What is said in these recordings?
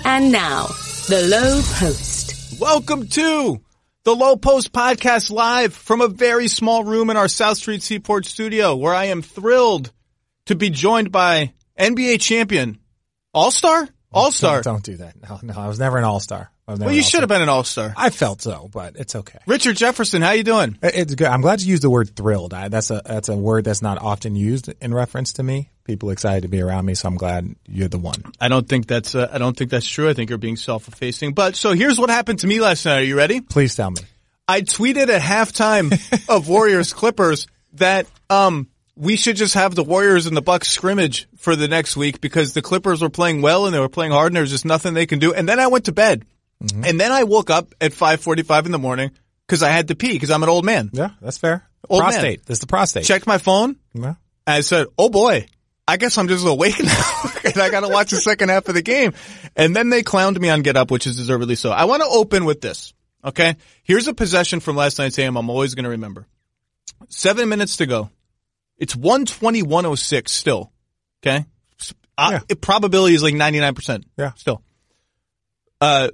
And now, the Lowe Post. Welcome to the Lowe Post podcast, live from a very small room in our South Street Seaport studio, where I am thrilled to be joined by NBA champion, All-Star? All-Star. Don't do that. No, I was never an all-star. Well, you should have been an all-star. I felt so, but it's okay. Richard Jefferson, how you doing? It's good. I'm glad you used the word thrilled. That's a word that's not often used in reference to me. People excited to be around me, so I'm glad you're the one. I don't think that's true. I think you're being self-effacing. But so here's what happened to me last night. Are you ready? Please tell me. I tweeted at halftime of Warriors Clippers that we should just have the Warriors and the Bucks scrimmage for the next week because the Clippers were playing well and they were playing hard and there was just nothing they can do. And then I went to bed. Mm-hmm. And then I woke up at 5:45 in the morning because I had to pee because I'm an old man. Yeah, that's fair. Old prostate. Man. That's the prostate. Checked my phone. Yeah. And I said, oh boy, I guess I'm just awake now and I got to watch the second half of the game. And then they clowned me on Get Up, which is deservedly so. I want to open with this. Okay. Here's a possession from last night's game I'm always going to remember. 7 minutes to go. It's 120-106 still. Okay. Probability is like 99%. Yeah. Still.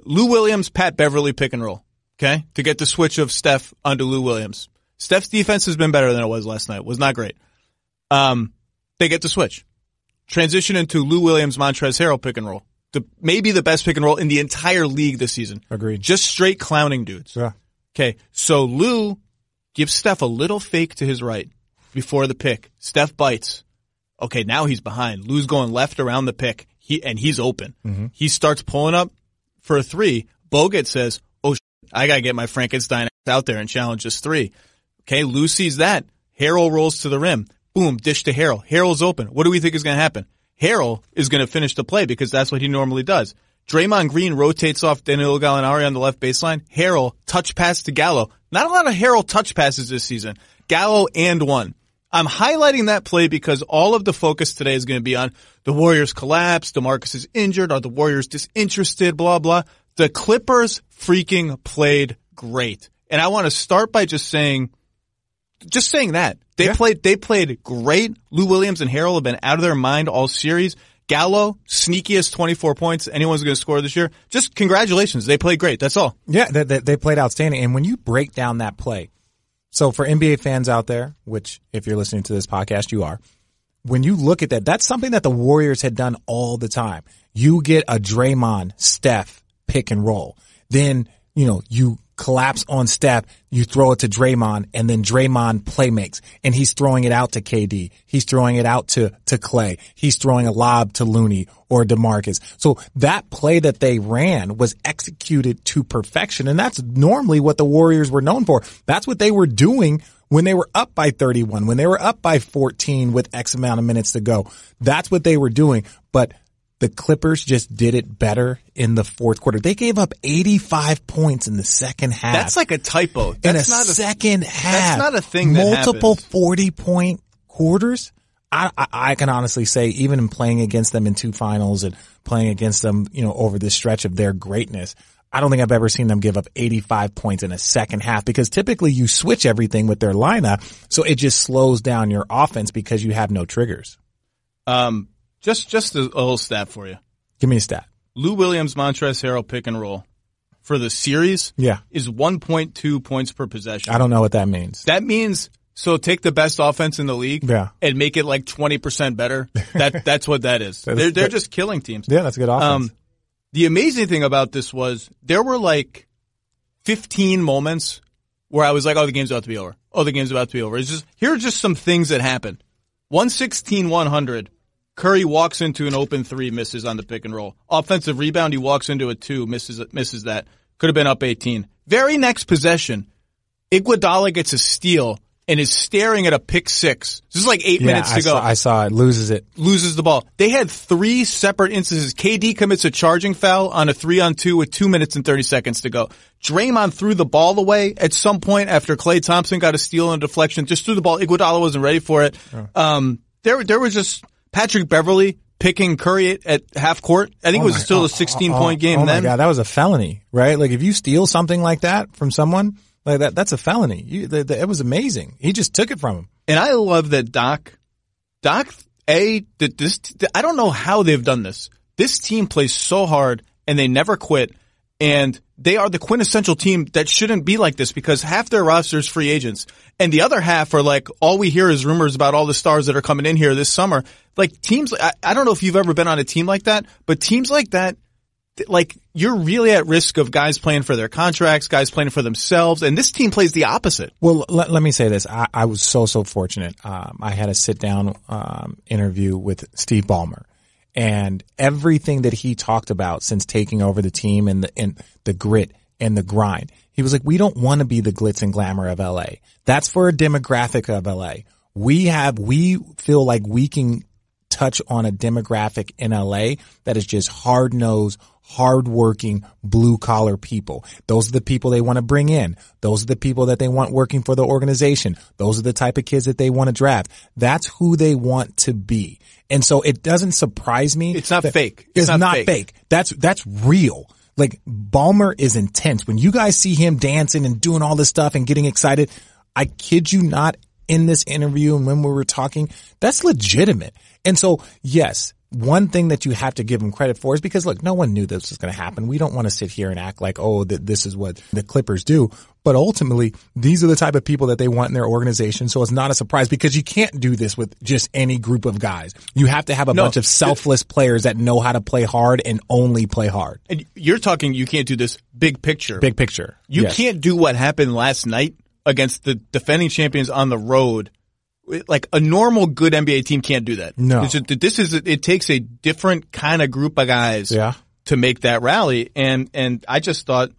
Lou Williams, Pat Beverly pick and roll. Okay. To get the switch of Steph onto Lou Williams. Steph's defense has been better than it was last night. It was not great. They get the switch. Transition into Lou Williams, Montrezl Harrell pick and roll. Maybe the best pick and roll in the entire league this season. Agreed. Just straight clowning dudes. Yeah. Okay. So Lou gives Steph a little fake to his right before the pick. Steph bites. Okay. Now he's behind. Lou's going left around the pick. He's open. Mm-hmm. He starts pulling up for a three. Bogut says, oh, I got to get my Frankenstein out there and challenge this three. Okay. Lou sees that. Harrell rolls to the rim. Boom. Dish to Harrell. Harrell's open. What do we think is going to happen? Harrell is going to finish the play because that's what he normally does. Draymond Green rotates off Danilo Gallinari on the left baseline. Harrell touch pass to Gallo. Not a lot of Harrell touch passes this season. Gallo and one. I'm highlighting that play because all of the focus today is going to be on the Warriors collapse. DeMarcus is injured. Are the Warriors disinterested? Blah, blah. The Clippers freaking played great. And I want to start by just saying that. They played great. Lou Williams and Harrell have been out of their mind all series. Gallo, sneakiest 24 points anyone's going to score this year. Just congratulations. They played great. That's all. Yeah, they played outstanding. And when you break down that play, so for NBA fans out there, which if you're listening to this podcast, you are, when you look at that, that's something that the Warriors had done all the time. You get a Draymond, Steph pick and roll. Then, you collapse on Steph, you throw it to Draymond, and then Draymond play makes. And he's throwing it out to KD. He's throwing it out to Clay. He's throwing a lob to Looney or DeMarcus. So that play that they ran was executed to perfection. And that's normally what the Warriors were known for. That's what they were doing when they were up by 31, when they were up by 14 with X amount of minutes to go. That's what they were doing. But the Clippers just did it better in the fourth quarter. They gave up 85 points in the second half. That's like a typo. That's not second half. That's not a thing that multiple happens. 40-point quarters. I can honestly say, even in playing against them in two finals and playing against them, over this stretch of their greatness, I don't think I've ever seen them give up 85 points in a second half because typically you switch everything with their lineup, so it just slows down your offense because you have no triggers. Just a little stat for you. Give me a stat. Lou Williams, Montrezl Harrell pick and roll for the series is 1.2 points per possession. I don't know what that means. That means, so take the best offense in the league and make it like 20% better. That's what that is. They're just killing teams. Yeah, that's a good offense. The amazing thing about this was there were like 15 moments where I was like, oh, the game's about to be over. Oh, the game's about to be over. Here are just some things that happened. 116-100. Curry walks into an open three, misses on the pick and roll. Offensive rebound, he walks into a two, misses that. Could have been up 18. Very next possession, Iguodala gets a steal and is staring at a pick six. This is like 8 minutes to go. I saw it. Loses the ball. They had three separate instances. KD commits a charging foul on a 3-on-2 with 2 minutes and 30 seconds to go. Draymond threw the ball away at some point after Klay Thompson got a steal and a deflection. Just threw the ball. Iguodala wasn't ready for it. Oh. There was just Patrick Beverly picking Curry at half court. I think it was still a 16-point game then. Oh my God, that was a felony, right? Like if you steal something like that from someone like that's a felony. It was amazing. He just took it from him. And I love that Doc, I don't know how they've done this. This team plays so hard and they never quit. And they are the quintessential team that shouldn't be like this because half their roster is free agents. And the other half are like, all we hear is rumors about all the stars that are coming in here this summer. Like teams, I don't know if you've ever been on a team like that, but teams like that, like you're really at risk of guys playing for their contracts, guys playing for themselves. And this team plays the opposite. Well, let me say this. I was so fortunate. I had a sit down, interview with Steve Ballmer. And everything that he talked about since taking over the team and the grit and the grind, he was like, we don't want to be the glitz and glamour of LA. That's for a demographic of LA. We feel like we can touch on a demographic in LA that is just hard-nosed, hard-working, blue-collar people. Those are the people they want to bring in. Those are the people that they want working for the organization. Those are the type of kids that they want to draft. That's who they want to be. And so it doesn't surprise me. It's not fake. It's not fake. That's real. Like Ballmer is intense. When you guys see him dancing and doing all this stuff and getting excited, I kid you not, in this interview and when we were talking, that's legitimate. And so, yes, one thing that you have to give him credit for is because, look, no one knew this was going to happen. We don't want to sit here and act like, oh, that this is what the Clippers do. But ultimately, these are the type of people that they want in their organization. So it's not a surprise because you can't do this with just any group of guys. You have to have a bunch of selfless players that know how to play hard and only play hard. And you're talking, you can't do this big picture. Big picture. You can't do what happened last night against the defending champions on the road. Like a normal good NBA team can't do that. No. It takes a different kind of group of guys to make that rally. And I just thought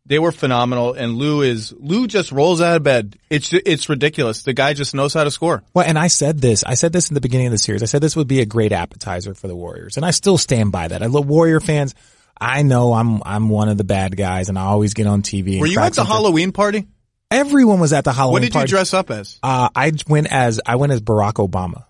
they were phenomenal. And Lowe just rolls out of bed. It's ridiculous. The guy just knows how to score. Well, and I said this in the beginning of the series. I said this would be a great appetizer for the Warriors. And I still stand by that. I love Warrior fans. I know I'm one of the bad guys and I always get on TV. Were you at the Halloween party? Everyone was at the Halloween party. What did you dress up as? I went as Barack Obama.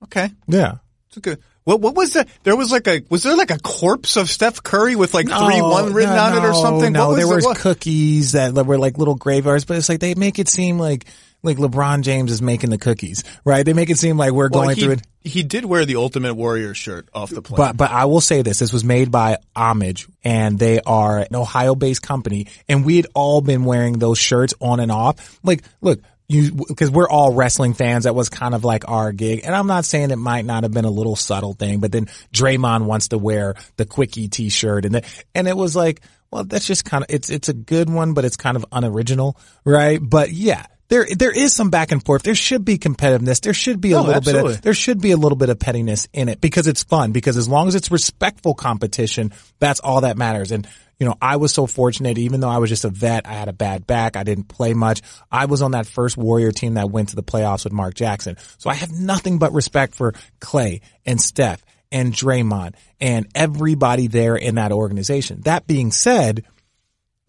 Okay. Yeah. It's good. What was that? Was there like a corpse of Steph Curry with like 3-1 written on it or something? No, there was cookies that were like little graveyards, but it's like they make it seem like LeBron James is making the cookies, right? They make it seem like we're going through it. He did wear the Ultimate Warrior shirt off the plane. But I will say this was made by Homage and they are an Ohio-based company and we had all been wearing those shirts on and off. Like, look, because we're all wrestling fans. That was kind of like our gig. And I'm not saying it might not have been a little subtle thing, but then Draymond wants to wear the Quickie t-shirt and it was like, well, that's just kind of, it's a good one, but it's kind of unoriginal, right? But yeah. There is some back and forth. There should be competitiveness. There should be a little bit of pettiness in it because it's fun. Because as long as it's respectful competition, that's all that matters. And, you know, I was so fortunate, even though I was just a vet, I had a bad back. I didn't play much. I was on that first Warrior team that went to the playoffs with Mark Jackson. So I have nothing but respect for Clay and Steph and Draymond and everybody there in that organization. That being said,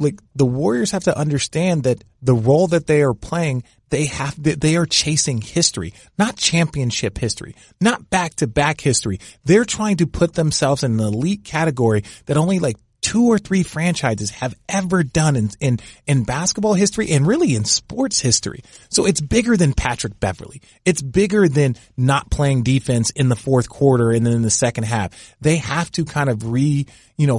like the Warriors have to understand that the role that they are playing, they are chasing history, not championship history, not back-to-back history. They're trying to put themselves in an elite category that only like 2 or 3 franchises have ever done in basketball history and really in sports history. So it's bigger than Patrick Beverley. It's bigger than not playing defense in the fourth quarter and then in the second half. They have to kind of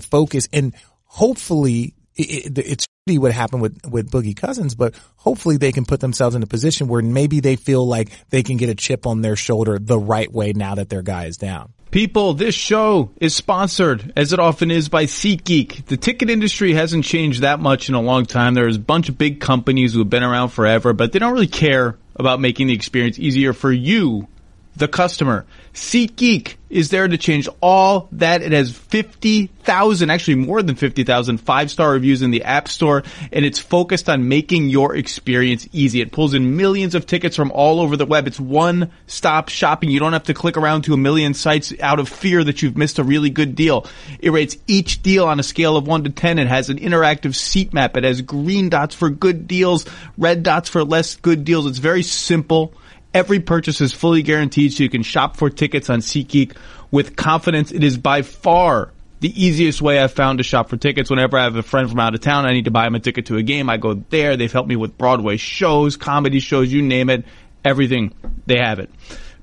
focus and hopefully it's what happened with Boogie Cousins, but hopefully they can put themselves in a position where maybe they feel like they can get a chip on their shoulder the right way now that their guy is down. People, this show is sponsored, as it often is, by SeatGeek. The ticket industry hasn't changed that much in a long time. There's a bunch of big companies who have been around forever, but they don't really care about making the experience easier for you, the customer. SeatGeek is there to change all that. It has 50,000, actually more than 50,000 5-star reviews in the App Store, and it's focused on making your experience easy. It pulls in millions of tickets from all over the web. It's one-stop shopping. You don't have to click around to a million sites out of fear that you've missed a really good deal. It rates each deal on a scale of 1 to 10. It has an interactive seat map. It has green dots for good deals, red dots for less good deals. It's very simple. Every purchase is fully guaranteed, so you can shop for tickets on SeatGeek with confidence. It is by far the easiest way I've found to shop for tickets. Whenever I have a friend from out of town, I need to buy him a ticket to a game. I go there. They've helped me with Broadway shows, comedy shows, you name it. Everything, they have it.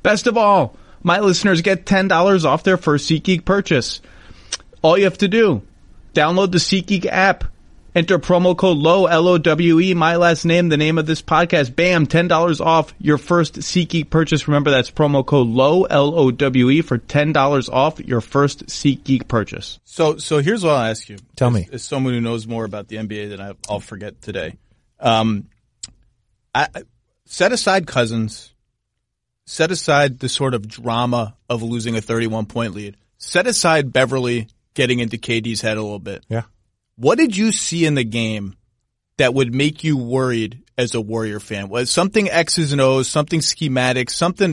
Best of all, my listeners get $10 off their first SeatGeek purchase. All you have to do, Download the SeatGeek app. Enter promo code Lowe, L-O-W-E, my last name, the name of this podcast. Bam, $10 off your first SeatGeek purchase. Remember, that's promo code Lowe, L-O-W-E, for $10 off your first SeatGeek purchase. So here's what I'll ask you. Tell me. As someone who knows more about the NBA than I'll forget today. Set aside Cousins. Set aside the sort of drama of losing a 31-point lead. Set aside Beverly getting into KD's head a little bit. Yeah. What did you see in the game that would make you worried as a Warrior fan? Was something X's and O's, something schematic, something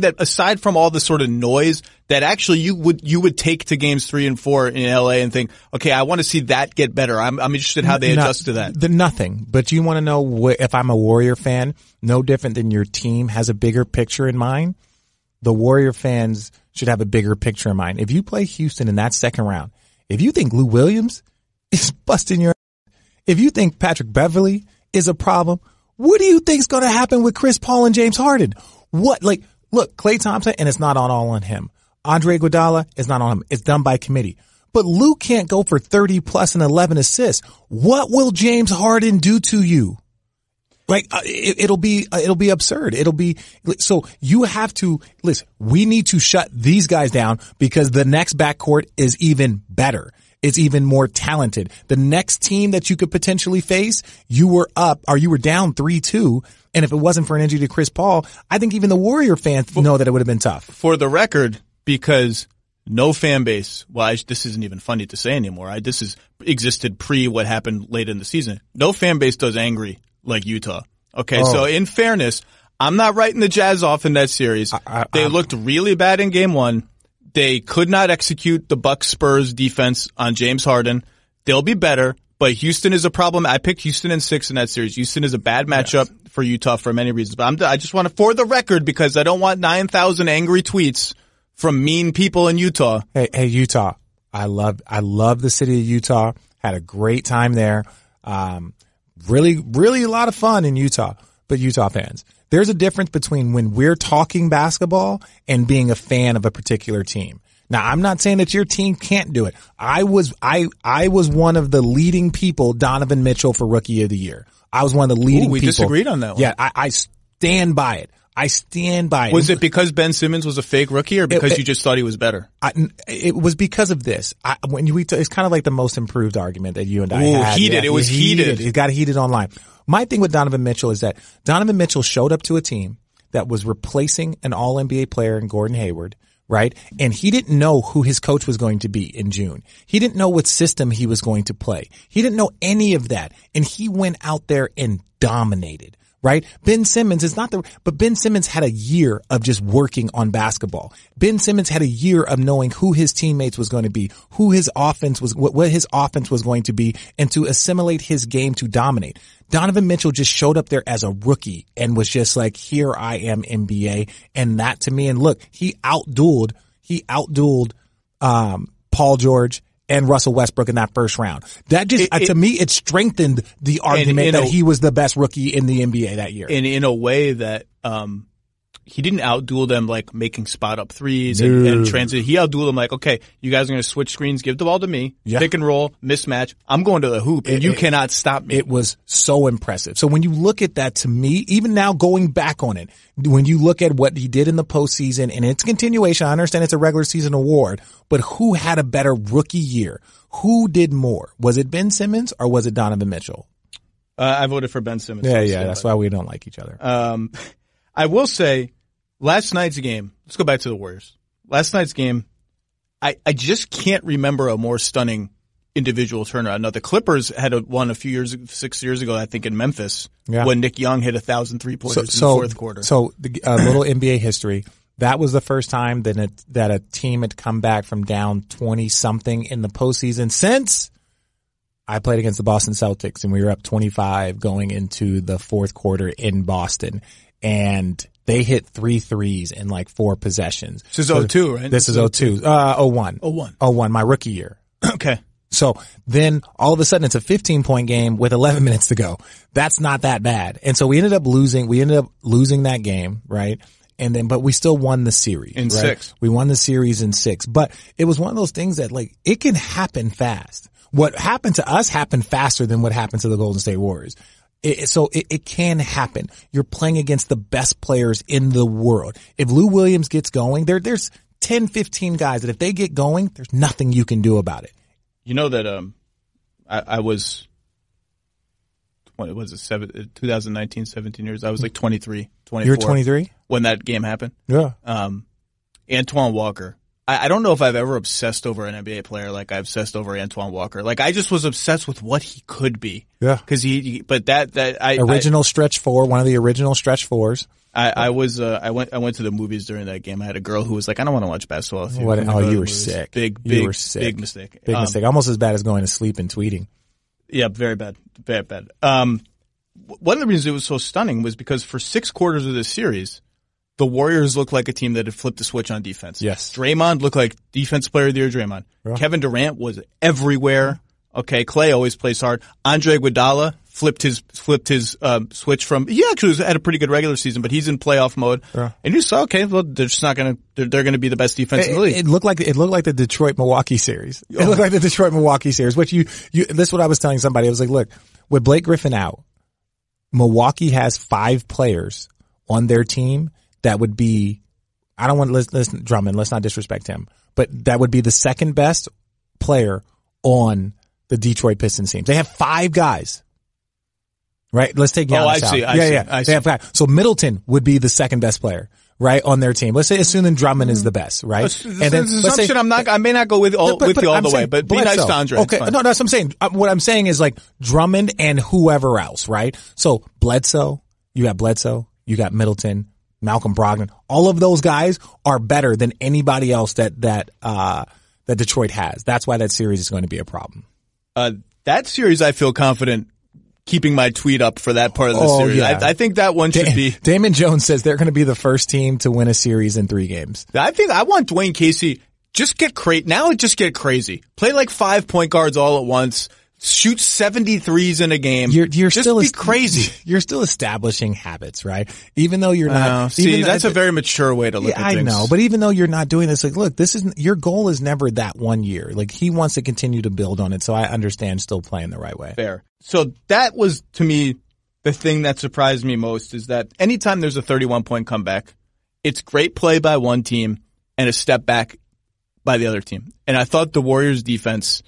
that aside from all the sort of noise that actually you would take to games 3 and 4 in LA and think, okay, I want to see that get better. I'm interested how they adjust to that. Nothing. But you want to know if I'm a Warrior fan, no different than your team has a bigger picture in mind. The Warrior fans should have a bigger picture in mind. If you play Houston in that second round, if you think Lou Williams is busting your ass, if you think Patrick Beverly is a problem, what do you think's going to happen with Chris Paul and James Harden? Look, Klay Thompson, and it's not all on him. Andre Iguodala is not on him. It's done by committee. But Lou can't go for 30 plus and 11 assists. What will James Harden do to you? It'll be absurd. So you have to listen. We need to shut these guys down because the next backcourt is even better. It's even more talented. The next team that you could potentially face, you were down 3-2. And if it wasn't for an injury to Chris Paul, I think even the Warrior fans know that it would have been tough. For the record, because no fan base, this isn't even funny to say anymore. This has existed pre what happened late in the season. No fan base does angry like Utah. Okay, So in fairness, I'm not writing the Jazz off in that series. They looked really bad in game 1. They could not execute the Bucks Spurs defense on James Harden. They'll be better, but Houston is a problem. I picked Houston in 6 in that series. Houston is a bad matchup for Utah for many reasons. But I just want to, for the record, because I don't want 9,000 angry tweets from mean people in Utah. Hey, Utah. I love the city of Utah. Had a great time there. Really, really a lot of fun in Utah. But Utah fans, there's a difference between when we're talking basketball and being a fan of a particular team. Now, I'm not saying that your team can't do it. I was one of the leading people, Donovan Mitchell, for Rookie of the Year. I was one of the leading people. We disagreed on that one. Yeah, I stand by it. Was it because Ben Simmons was a fake rookie or because you just thought he was better? It was because of this. It's kind of like the most improved argument that you and I had. Heated. Yeah, it was heated. It got heated online. My thing with Donovan Mitchell is that Donovan Mitchell showed up to a team that was replacing an all-NBA player in Gordon Hayward, right? And he didn't know who his coach was going to be in June. He didn't know what system he was going to play. He didn't know any of that. And he went out there and dominated. Right? Ben Simmons but Ben Simmons had a year of just working on basketball. Ben Simmons had a year of knowing who his teammates was going to be, who his offense was, what his offense was going to be, and to assimilate his game to dominate. Donovan Mitchell just showed up there as a rookie and was just like, here I am, NBA. And that to me, and look, he outdueled Paul George and Russell Westbrook in that first round. That just, to me, it strengthened the argument that he was the best rookie in the NBA that year. And in a way that, he didn't outduel them like making spot up threes and transit. He outdueled them like, okay, you guys are going to switch screens, give the ball to me, pick and roll, mismatch. I'm going to the hoop and you cannot stop me. It was so impressive. So when you look at that, to me, even now going back on it, when you look at what he did in the postseason and its continuation, I understand it's a regular season award, but who had a better rookie year? Who did more? Was it Ben Simmons or was it Donovan Mitchell? I voted for Ben Simmons. Yeah. That's why we don't like each other. I will say, last night's game, let's go back to the Warriors. Last night's game, I just can't remember a more stunning individual turnaround. Now, the Clippers had one 6 years ago, I think, in Memphis, when Nick Young hit 1,000 3-pointers in the fourth quarter. So, a little NBA history. That was the first time that a team had come back from down 20-something in the postseason since I played against the Boston Celtics, and we were up 25 going into the fourth quarter in Boston. And they hit 3 threes in like 4 possessions. This is 02, right? This is 02. 01. 01, my rookie year. Okay. So then all of a sudden it's a 15-point game with 11 minutes to go. That's not that bad. And so we ended up losing that game, right? And then, but we still won the series. In 6. We won the series in 6. But it was one of those things that like, it can happen fast. What happened to us happened faster than what happened to the Golden State Warriors. It can happen. You're playing against the best players in the world. If Lou Williams gets going, there's 10, 15 guys that if they get going, there's nothing you can do about it. You know that I was, what was it, 2019, 17 years. I was like 23, 24. You're 23? When that game happened. Yeah. Antoine Walker. I don't know if I've ever obsessed over an NBA player like I've obsessed over Antoine Walker. Like I just was obsessed with what he could be. Yeah. Cause original stretch four, one of the original stretch fours. I went to the movies during that game. I had a girl who was like, I don't want to watch basketball. You were sick. You were sick. Big mistake. Big mistake. Almost as bad as going to sleep and tweeting. Yeah, very bad. Very bad. One of the reasons it was so stunning was because for 6 quarters of this series, the Warriors looked like a team that had flipped the switch on defense. Yes. Draymond looked like Defensive Player of the Year Draymond. Yeah. Kevin Durant was everywhere. Okay, Klay always plays hard. Andre Iguodala flipped his switch from, he actually had a pretty good regular season, but he's in playoff mode. Yeah. And you saw, okay, well, they're just not they're going to be the best defense in the league. It looked like the Detroit-Milwaukee series. It looked like the Detroit-Milwaukee series, which this is what I was telling somebody. I was like, look, with Blake Griffin out, Milwaukee has 5 players on their team that would be, I don't want to listen Drummond, let's not disrespect him, but that would be the second best player on the Detroit Pistons team. They have 5 guys. Right? Let's take Giannis out. I see. They have 5. So Middleton would be the second best player, right, on their team. Let's say assuming Drummond is the best, right? And then I may not go with you all the way, but be nice to Andre. Okay. No, that's what I'm saying. What I'm saying is like Drummond and whoever else, right? So Bledsoe, you got Middleton, Malcolm Brogdon. All of those guys are better than anybody else that Detroit has. That's why that series is going to be a problem. That series, I feel confident keeping my tweet up for that part of the series. Yeah. I think that one should be. Damon Jones says they're going to be the first team to win a series in 3 games. I want Dwayne Casey. Just get crazy. Play like 5 point guards all at once. Shoot 73s in a game. You're just still be crazy. You're still establishing habits, right? Even though you're not. That's a very mature way to look at things. I know, but even though you're not doing this, like, look, your goal is never that 1 year. Like, he wants to continue to build on it, so I understand still playing the right way. Fair. So that was, to me, the thing that surprised me most is that anytime there's a 31-point comeback, it's great play by one team and a step back by the other team. And I thought the Warriors defense,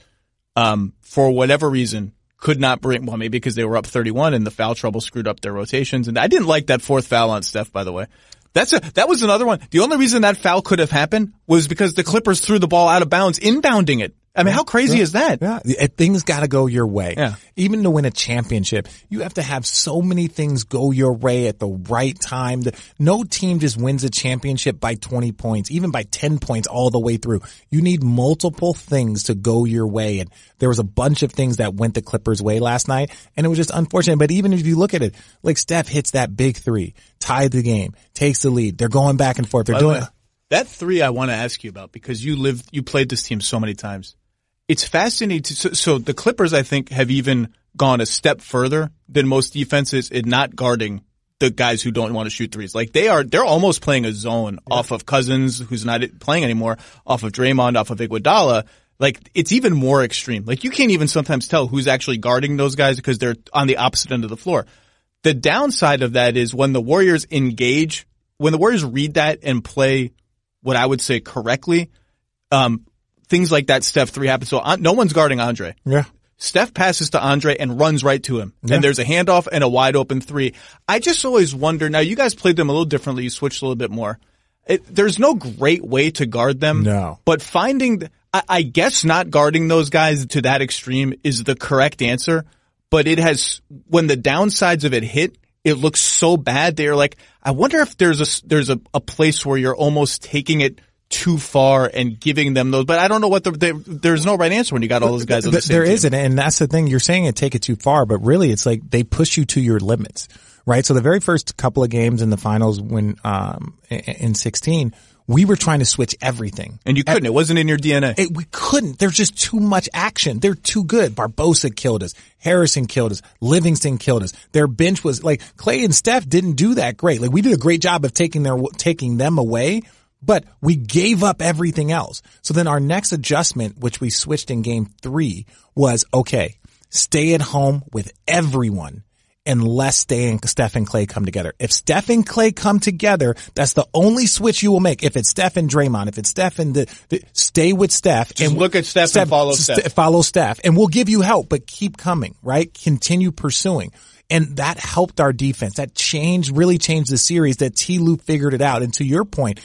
for whatever reason, could not maybe because they were up 31 and the foul trouble screwed up their rotations. And I didn't like that 4th foul on Steph, by the way. That was another one. The only reason that foul could have happened was because the Clippers threw the ball out of bounds, inbounding it. I mean, how crazy is that? Yeah. Things gotta go your way. Yeah. Even to win a championship, you have to have so many things go your way at the right time. No team just wins a championship by 20 points, even by 10 points all the way through. You need multiple things to go your way. And there was a bunch of things that went the Clippers' way last night, and it was just unfortunate. But even if you look at it, like Steph hits that big 3, tied the game, takes the lead. They're going back and forth. They're doing that 3 I want to ask you about because you played this team so many times. It's fascinating. So the Clippers, I think, have even gone a step further than most defenses in not guarding the guys who don't want to shoot threes. Like they're almost playing a zone off of Cousins, who's not playing anymore, off of Draymond, off of Iguodala. Like it's even more extreme. Like you can't even sometimes tell who's actually guarding those guys because they're on the opposite end of the floor. The downside of that is when the Warriors read that and play what I would say correctly, things like that Steph 3 happen. So no one's guarding Andre. Yeah. Steph passes to Andre and runs right to him. Yeah. And there's a handoff and a wide open 3. I just always wonder, now you guys played them a little differently. You switched a little bit more. There's no great way to guard them. No. But I guess not guarding those guys to that extreme is the correct answer. But when the downsides of it hit, it looks so bad. They're like, I wonder if there's a place where you're almost taking it too far and giving them those, but I don't know there's no right answer when you got all those guys on the same team. There isn't, and that's the thing. You're saying take it too far, but really it's like they push you to your limits, right? So the very first couple of games in the finals when, in 16, we were trying to switch everything. And you couldn't. It wasn't in your DNA. We couldn't. There's just too much action. They're too good. Barbosa killed us. Harrison killed us. Livingston killed us. Their bench was like Klay and Steph didn't do that great. Like we did a great job of taking them away. But we gave up everything else. So then our next adjustment, which we switched in game 3, was, okay, stay at home with everyone unless Steph and Klay come together. If Steph and Klay come together, that's the only switch you will make. If it's Steph and Draymond, if it's Steph and stay with Steph. Just look at Steph and follow Steph. Follow Steph. And we'll give you help, but keep coming, right? Continue pursuing. And that helped our defense. That really changed the series, that T. Lue figured it out. And to your point,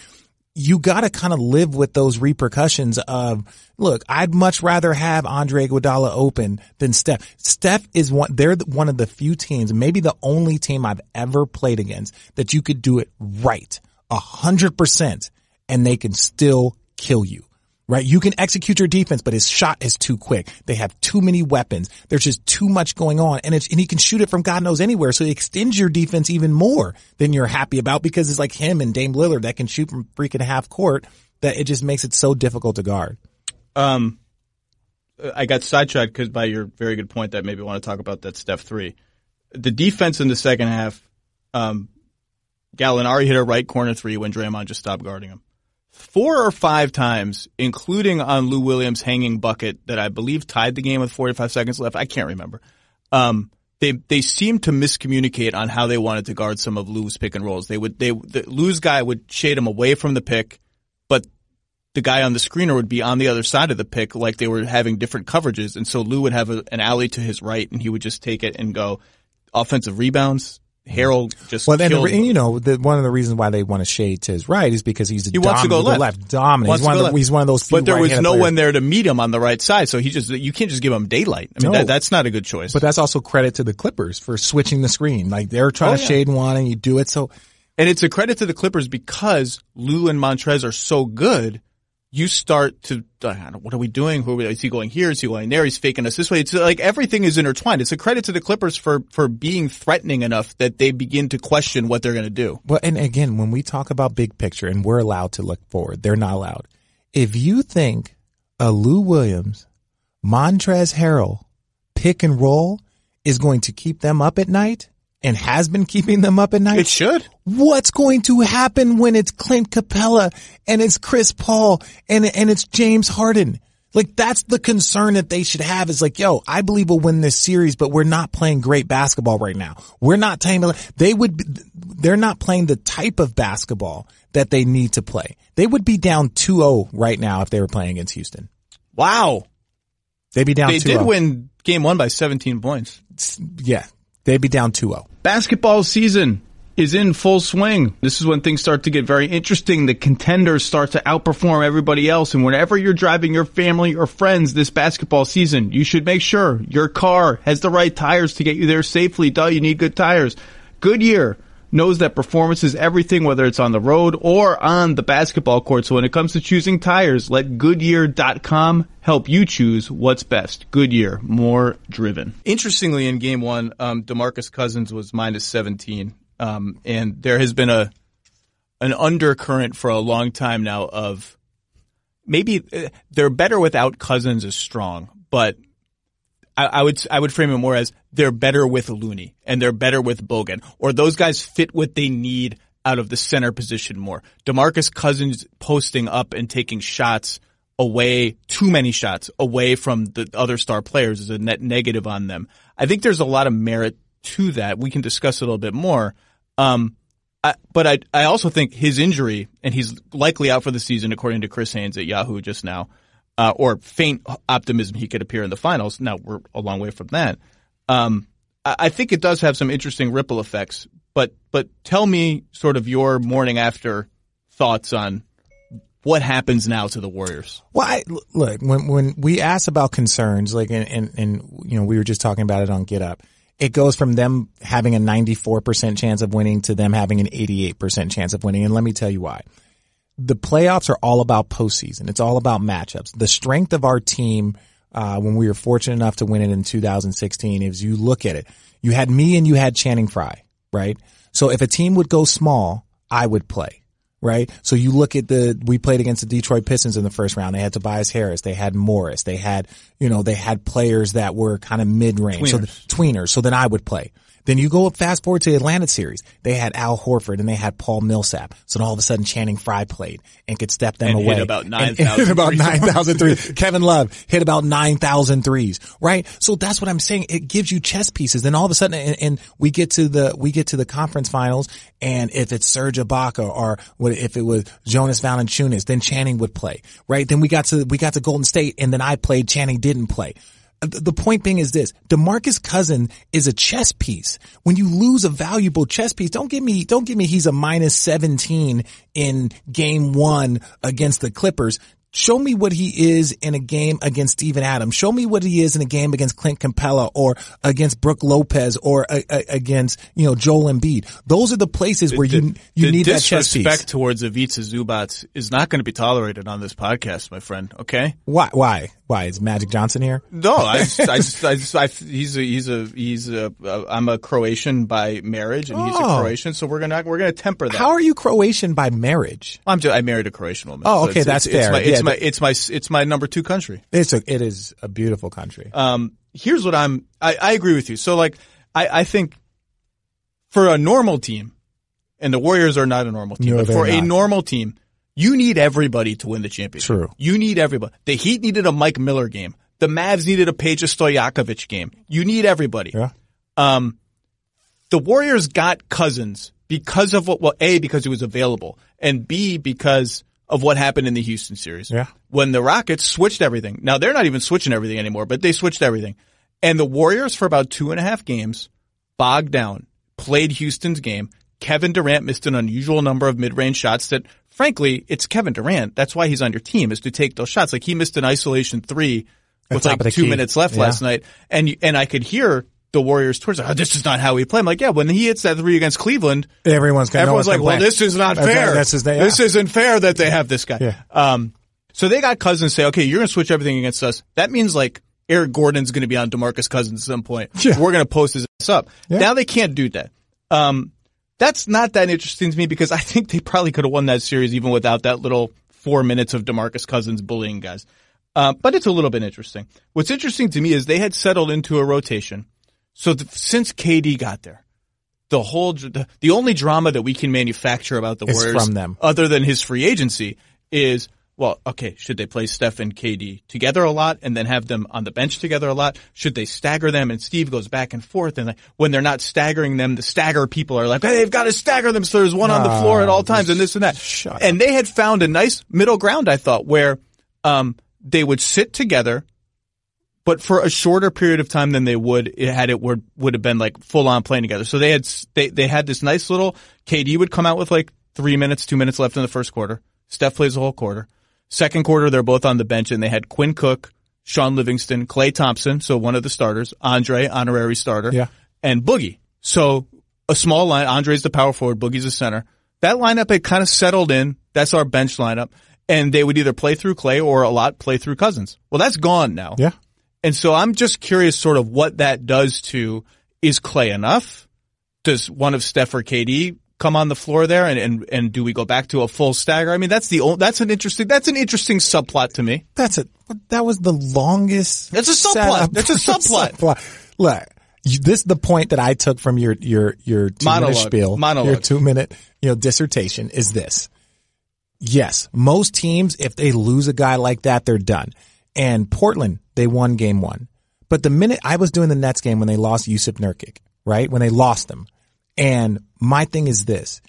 you gotta kind of live with those repercussions of, look, I'd much rather have Andre Iguodala open than Steph. Steph is they're one of the few teams, maybe the only team I've ever played against, that you could do it right, 100%, and they can still kill you. Right? You can execute your defense, but his shot is too quick. They have too many weapons. There's just too much going on. And he can shoot it from God knows anywhere. So it extends your defense even more than you're happy about, because it's like him and Dame Lillard that can shoot from freaking half court, that it just makes it so difficult to guard. I got sidetracked because by your very good point that maybe I want to talk about that Steph 3. The defense in the second half, Gallinari hit a right corner 3 when Draymond just stopped guarding him. 4 or 5 times, including on Lou Williams' hanging bucket that I believe tied the game with 45 seconds left. I can't remember. They seemed to miscommunicate on how they wanted to guard some of Lou's pick and rolls. Lou's guy would shade him away from the pick, but the guy on the screener would be on the other side of the pick, like they were having different coverages. And so Lou would have an alley to his right, and he would just take it and go offensive rebounds. Harold just one of the reasons why they want to shade to his right is because he wants to go left. Dominant. He's one of those few. But there was no one there to meet him on the right side, so you can't just give him daylight. I mean, that's not a good choice. But that's also credit to the Clippers for switching the screen. Like, they're trying to shade one, and you do it so. And it's a credit to the Clippers because Lou and Montrez are so good. You start to, what are we doing? Is he going here? Is he going there? He's faking us this way. It's like everything is intertwined. It's a credit to the Clippers for being threatening enough that they begin to question what they're going to do. Well, and again, when we talk about big picture and we're allowed to look forward, they're not allowed. If you think a Lou Williams, Montrezl Harrell pick and roll is going to keep them up at night and has been keeping them up at night, it should. What's going to happen when it's Clint Capella and it's Chris Paul and it's James Harden? Like, that's the concern that they should have, is like, yo, I believe we'll win this series, but we're not playing great basketball right now. We're not they're not playing the type of basketball that they need to play. They would be down 2-0 right now if they were playing against Houston. Wow. They'd be down 2-0. They did win game 1 by 17 points. Yeah. They'd be down 2-0. Basketball season is in full swing. This is when things start to get very interesting. The contenders start to outperform everybody else. And whenever you're driving your family or friends this basketball season, you should make sure your car has the right tires to get you there safely. You need good tires. Goodyear knows that performance is everything, whether it's on the road or on the basketball court. So when it comes to choosing tires, let Goodyear.com help you choose what's best. Goodyear, more driven. Interestingly, in game 1, DeMarcus Cousins was minus 17. And there has been an undercurrent for a long time now of maybe they're better without Cousins is strong, but I would frame it more as they're better with Looney and they're better with Bogan, or those guys fit what they need out of the center position more. DeMarcus Cousins posting up and taking shots away, too many shots away from the other star players is a net negative on them. I think there's a lot of merit to that. We can discuss it a little bit more. But I also think his injury, and he's likely out for the season according to Chris Haynes at Yahoo just now, or faint optimism he could appear in the finals. Now we're a long way from that. I think it does have some interesting ripple effects, but tell me sort of your morning after thoughts on what happens now to the Warriors. Well, look, when we ask about concerns, like, and you know, we were just talking about it on Get Up, it goes from them having a 94% chance of winning to them having an 88% chance of winning. And let me tell you why. The playoffs are all about postseason. It's all about matchups. The strength of our team, when we were fortunate enough to win it in 2016, is you look at it. You had me and you had Channing Frye, right? So if a team would go small, I would play, right? So you look at we played against the Detroit Pistons in the first round. They had Tobias Harris. They had Morris. They had, they had players that were kind of mid-range. Tweeners. So then I would play. Then you go fast forward to the Atlanta series. They had Al Horford and they had Paul Millsap. So then all of a sudden Channing Frye played and could step them away. Hit about 9,000 threes. Kevin Love hit about 9,000 threes, right? So that's what I'm saying. It gives you chess pieces. Then all of a sudden, and we get to the conference finals, and if it's Serge Ibaka or if it was Jonas Valanciunas, then Channing would play, right? Then we got to Golden State, and then I played, Channing didn't play. The point being is this: DeMarcus Cousins is a chess piece. When you lose a valuable chess piece, don't give me he's a minus 17 in game 1 against the Clippers. Show me what he is in a game against Steven Adams. Show me what he is in a game against Clint Capella or against Brook Lopez or against, Joel Embiid. Those are the places where you need that chess piece. The disrespect towards Ivica Zubac is not going to be tolerated on this podcast, my friend. Okay? Why? Is Magic Johnson here? No, I'm a Croatian by marriage and he's a Croatian, so we're gonna temper that. How are you Croatian by marriage? I married a Croatian woman. Oh, okay, that's fair. It's my number 2 country. It is a beautiful country. Here's what I agree with you. So I think for a normal team, and the Warriors are not a normal team, but for a normal team, you need everybody to win the championship. True. You need everybody. The Heat needed a Mike Miller game. The Mavs needed a Peja Stojakovic game. You need everybody. Yeah. The Warriors got Cousins because of because he was available, and B, because of what happened in the Houston series. Yeah. When the Rockets switched everything. Now they're not even switching everything anymore, but they switched everything. And the Warriors for about 2.5 games bogged down, played Houston's game. Kevin Durant missed an unusual number of mid-range shots that, frankly, it's Kevin Durant. That's why he's on your team, is to take those shots. Like, he missed an isolation 3 with like 2 minutes left last night. And I could hear the Warriors towards this is not how we play. I'm like, yeah, when he hits that 3 against Cleveland, everyone's like, well, this is not fair. This isn't fair that they have this guy. Yeah. So they got Cousins say, okay, you're going to switch everything against us. That means like Eric Gordon's going to be on DeMarcus Cousins at some point. Yeah. We're going to post his ass up. Yeah. Now they can't do that. That's not that interesting to me because I think they probably could have won that series even without that little 4 minutes of DeMarcus Cousins bullying guys. But it's a little bit interesting. What's interesting to me is they had settled into a rotation. So since KD got there, the only drama that we can manufacture about the Warriors from them, other than his free agency, is, well, okay, should they play Steph and KD together a lot and then have them on the bench together a lot? Should they stagger them? And Steve goes back and forth. And when they're not staggering them, the stagger people are like, hey, they've got to stagger them so there's one on the floor at all times and this and that. And they had found a nice middle ground, I thought, where they would sit together, but for a shorter period of time than they would have been like full on playing together. So they had this nice little, KD would come out with like 3 minutes, 2 minutes left in the first quarter. Steph plays the whole quarter. Second quarter, they're both on the bench, and they had Quinn Cook, Sean Livingston, Klay Thompson, so one of the starters, Andre, honorary starter, and Boogie. So a small line. Andre's the power forward, Boogie's the center. That lineup had kind of settled in. That's our bench lineup. And they would either play through Klay or a lot play through Cousins. Well, that's gone now. Yeah. And so I'm just curious sort of what that does to, is Klay enough? Does one of Steph or KD come on the floor there and do we go back to a full stagger? I mean, that's an interesting subplot to me. That was the longest. That's a subplot. That's a subplot. Look, this is the point that I took from your 2-minute spiel. Your 2-minute, dissertation is this. Yes, most teams, if they lose a guy like that, they're done. And Portland, they won game 1. But the minute I was doing the Nets game when they lost Yusuf Nurkic, right? When they lost them. And my thing is this.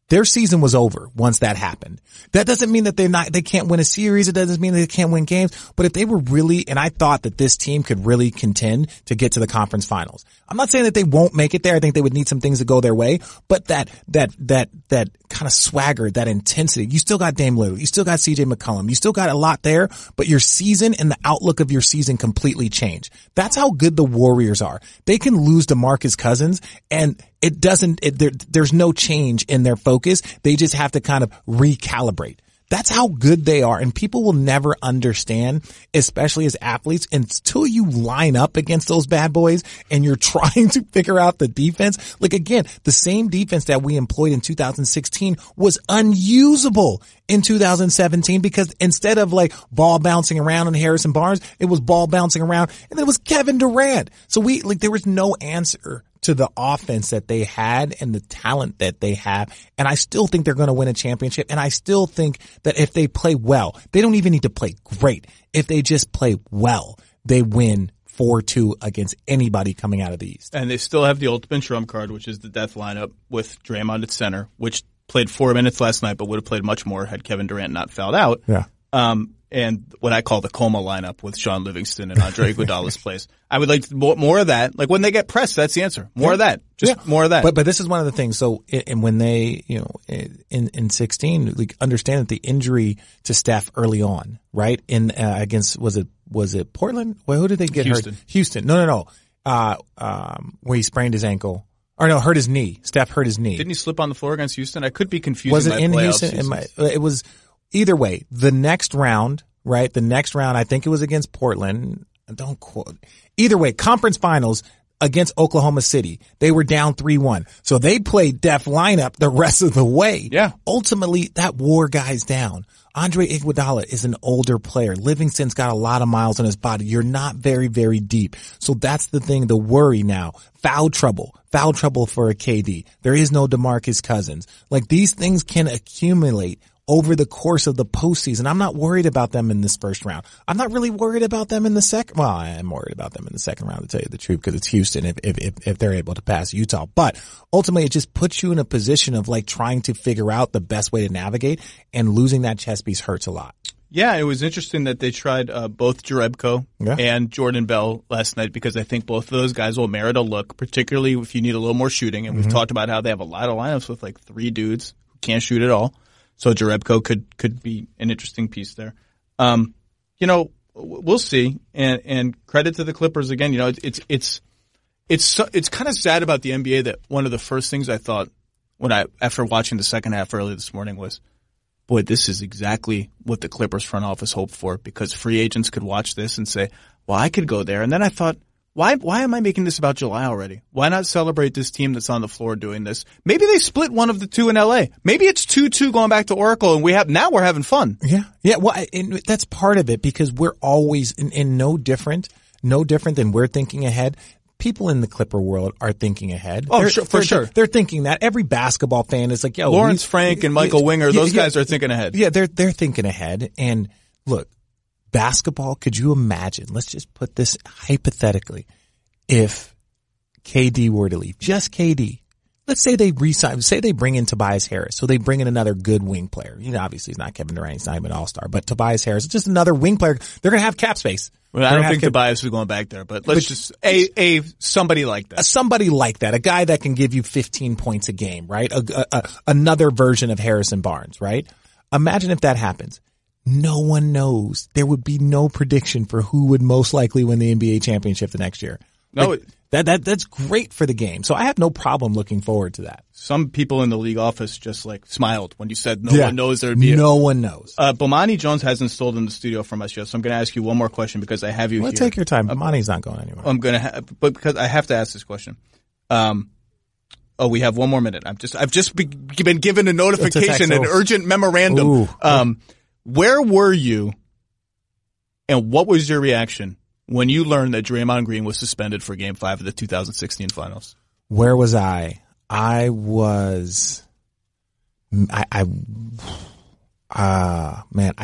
Their season was over once that happened. That doesn't mean that they can't win a series. It doesn't mean they can't win games. But if they were really, and I thought that this team could really contend to get to the conference finals. I'm not saying that they won't make it there. I think they would need some things to go their way. But that kind of swagger, that intensity, you still got Dame Lillard. You still got CJ McCollum. You still got a lot there, but your season and the outlook of your season completely changed. That's how good the Warriors are. They can lose DeMarcus Cousins and there's no change in their focus. They just have to kind of recalibrate. That's how good they are. And people will never understand, especially as athletes, until you line up against those bad boys and you're trying to figure out the defense. Like, again, the same defense that we employed in 2016 was unusable in 2017 because instead of like ball bouncing around in Harrison Barnes, it was ball bouncing around and it was Kevin Durant. So there was no answer to the offense that they had and the talent that they have. And I still think they're going to win a championship. And I still think that if they play well, they don't even need to play great. If they just play well, they win 4-2 against anybody coming out of the East. And they still have the ultimate trump card, which is the death lineup with Draymond at center, which played 4 minutes last night, but would have played much more had Kevin Durant not fouled out. Yeah. And what I call the coma lineup with Sean Livingston and Andre Iguodala's place. I would like more of that. Like when they get pressed, that's the answer. More of that. Just more of that. But this is one of the things. So, and when they, in 16, like understand that the injury to Steph early on, right? Against, was it Portland? Well, who did they get Houston. hurt? Houston. No. Where he sprained his ankle. Or no, hurt his knee. Steph hurt his knee. Didn't he slip on the floor against Houston? I could be confused. Was it in Houston? It was. Either way, the next round, right? The next round, I think it was against Portland. Don't quote. Either way, conference finals against Oklahoma City. They were down 3-1. So they played def lineup the rest of the way. Yeah. Ultimately, that wore guys down. Andre Iguodala is an older player. Livingston's got a lot of miles on his body. You're not very, very deep. So that's the thing, the worry now. Foul trouble for a KD. There is no DeMarcus Cousins. Like these things can accumulate over the course of the postseason. I'm not worried about them in this first round. I'm not really worried about them in the second. Well, I am worried about them in the second round, to tell you the truth, because it's Houston if they're able to pass Utah. But ultimately, it just puts you in a position of like trying to figure out the best way to navigate, and losing that chess piece hurts a lot. Yeah, it was interesting that they tried both Jerebko and Jordan Bell last night, because I think both of those guys will merit a look, particularly if you need a little more shooting. And we've talked about how they have a lot of lineups with like 3 dudes who can't shoot at all. So Jerebko could be an interesting piece there. We'll see. And credit to the Clippers again. It's kind of sad about the NBA that one of the first things I thought after watching the second half early this morning was, boy, this is exactly what the Clippers front office hoped for, because free agents could watch this and say, well, I could go there. And then I thought, why am I making this about July already? Why not celebrate this team that's on the floor doing this? Maybe they split one of the 2 in LA. Maybe it's 2-2 going back to Oracle, and we're having fun. Yeah. Well, and that's part of it, because we're always in no different than we're thinking ahead. People in the Clipper world are thinking ahead. Oh, for sure. They're thinking that. Every basketball fan is like, yo, Lawrence Frank and Michael Winger, those guys are thinking ahead. Yeah, they're thinking ahead. And look, basketball, could you imagine? Let's just put this hypothetically. If KD were to leave, just KD, let's say they bring in Tobias Harris. So they bring in another good wing player. Obviously he's not Kevin Durant. He's not even an all-star, but Tobias Harris is just another wing player. They're going to have cap space. Well, I don't think Tobias is going back there, but somebody like that. Somebody like that. A guy that can give you 15 points a game, right? Another version of Harrison Barnes, right? Imagine if that happens. No one knows. There would be no prediction for who would most likely win the NBA championship the next year. No, that's great for the game. So I have no problem looking forward to that. Some people in the league office just like smiled when you said no one knows there'd be. No one knows. Bomani Jones hasn't stole in the studio from us yet, so I'm going to ask you one more question because I have you here. Take your time. Bomani's not going anywhere. I'm going to, but because I have to ask this question. We have 1 more minute. I've just been given a notification, an urgent memorandum. Where were you, and what was your reaction when you learned that Draymond Green was suspended for Game 5 of the 2016 Finals? Where was I? I was, man, I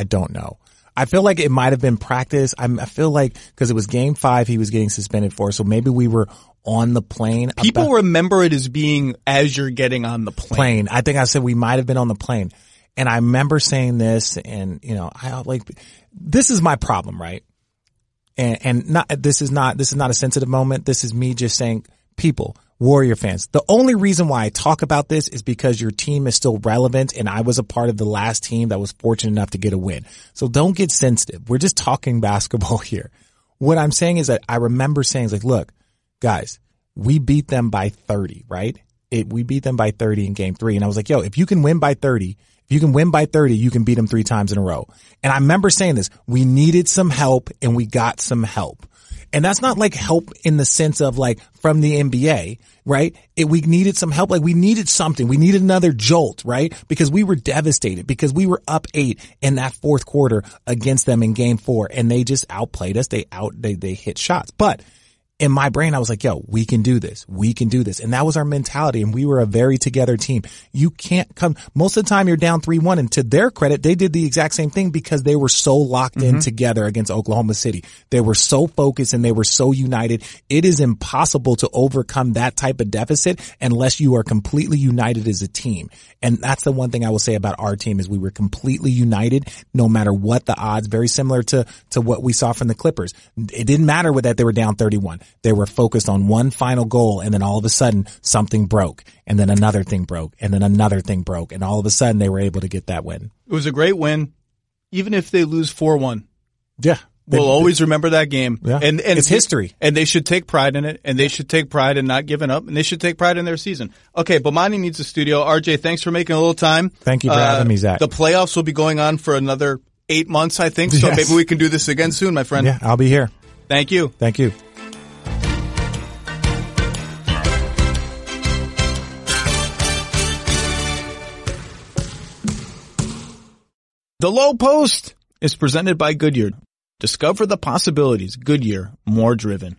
don't know. I feel like it might have been practice. I feel like because it was Game 5 he was getting suspended for, so maybe we were on the plane. People remember it as being as you're getting on the plane. I think I said we might have been on the plane. And I remember saying this, and this is my problem, right? And this is not a sensitive moment. This is me just saying, people, Warrior fans, the only reason why I talk about this is because your team is still relevant, and I was a part of the last team that was fortunate enough to get a win. So don't get sensitive. We're just talking basketball here. What I'm saying is that I remember saying, look, guys, we beat them by 30, right? We beat them by 30 in Game 3. And I was like, yo, if you can win by 30, you can beat them 3 times in a row. And I remember saying this, we needed some help and we got some help. And that's not like help in the sense of like from the NBA, right? We needed some help. Like we needed something. We needed another jolt, right? Because we were devastated because we were up 8 in that fourth quarter against them in Game 4 and they just outplayed us. They hit shots. But in my brain, I was like, yo, we can do this. We can do this. And that was our mentality. And we were a very together team. You can't come, most of the time you're down 3-1. And to their credit, they did the exact same thing because they were so locked in together against Oklahoma City. They were so focused and they were so united. It is impossible to overcome that type of deficit unless you are completely united as a team. And that's the one thing I will say about our team is we were completely united no matter what the odds, very similar to what we saw from the Clippers. It didn't matter that they were down 31. They were focused on one final goal, and then all of a sudden something broke, and then another thing broke, and then another thing broke, and all of a sudden they were able to get that win. It was a great win, even if they lose 4-1. Yeah. We'll always remember that game. Yeah. And it's history. And they should take pride in it, and they should take pride in not giving up, and they should take pride in their season. Okay, Bomani needs a studio. RJ, thanks for making a little time. Thank you for having me, Zach. The playoffs will be going on for another 8 months, I think, so maybe we can do this again soon, my friend. Yeah, I'll be here. Thank you. Thank you. The Lowe Post is presented by Goodyear. Discover the possibilities. Goodyear, more driven.